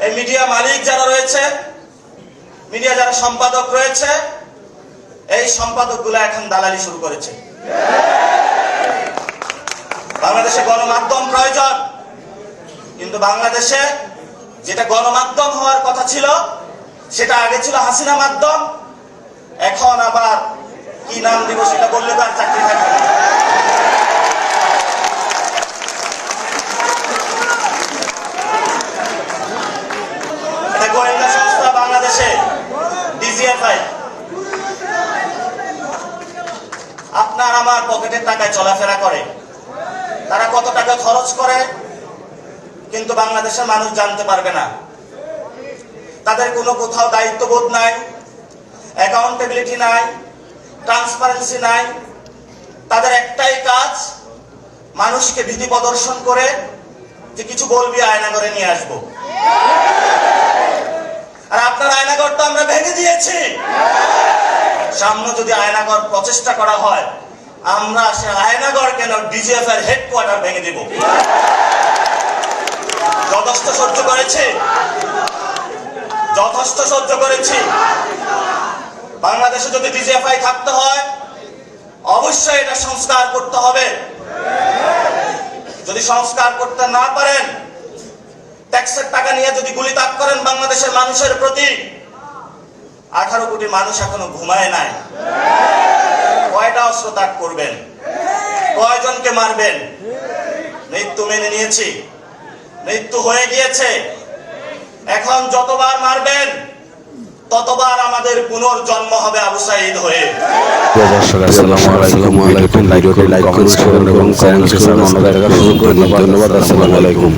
এই মিডিয়া মালিক যারা রয়েছে, মিডিয়া যারা সম্পাদক রয়েছে, এই সম্পাদকগুলো এখন দালালি শুরু করেছে। বাংলাদেশে গণমাধ্যম প্রয়োজন, কিন্তু বাংলাদেশে যেটা গণমাধ্যম হওয়ার কথা ছিল সেটা আগে ছিল হাসিনা মাধ্যম, এখন আবার কি নাম দিব সেটা বললে তো আর চাকরি থাকবে না। এটা গোয়েন্দা সংস্থা বাংলাদেশে ডিজিএফআই আপনার আমার পকেটের টাকায় চলাফেরা করে। তারা কত টাকা খরচ করে কিন্তু বাংলাদেশের মানুষ জানতে পারবে না। তাদের কোনো কোথাও দায়িত্ববোধ নাই, অ্যাকাউন্টেবিলিটি নাই, ট্রান্সপারেন্সি নাই। তাদের একটাই কাজ, মানুষকে ভীতি প্রদর্শন করে যে কিছু বলবি আয়নাঘরে নিয়ে আসবো। আর আপনার আয়নাঘর তো আমরা ভেঙে দিয়েছি। সামনে যদি আয়নাঘর প্রচেষ্টা করা হয়, আমরা সে আয়নাঘর কেন ডিজিএফ এর হেডকোয়ার্টার ভেঙে দিব। যথেষ্ট সহ্য করেছি, যথেষ্ট সহ্য করেছি। বাংলাদেশে যদি ডিজিএফআই থাকতে হয়, অবশ্যই এটা সংস্কার করতে হবে। যদি সংস্কার করতে না পারেন, ট্যাক্সের টাকা নিয়ে যদি গুলিতাক করেন বাংলাদেশের মানুষের প্রতি, 18 কোটি মানুষ এখনো ঘুমায় নাই। কয়টা অস্ত্র ত্যাগ করবেন? কয়জনকে মারবেন? মৃত্যু মেনে নিয়েছি, মৃত্যু হয়ে গিয়েছে। এখন যতবার মারবেন ততবার আমাদের পুনর্জন্ম হবে আবু সাঈদ হয়ে। আসসালামু আলাইকুম। ভিডিওটি লাইক করুন এবং কমেন্ট করুন। ধন্যবাদ। আসসালামু আলাইকুম।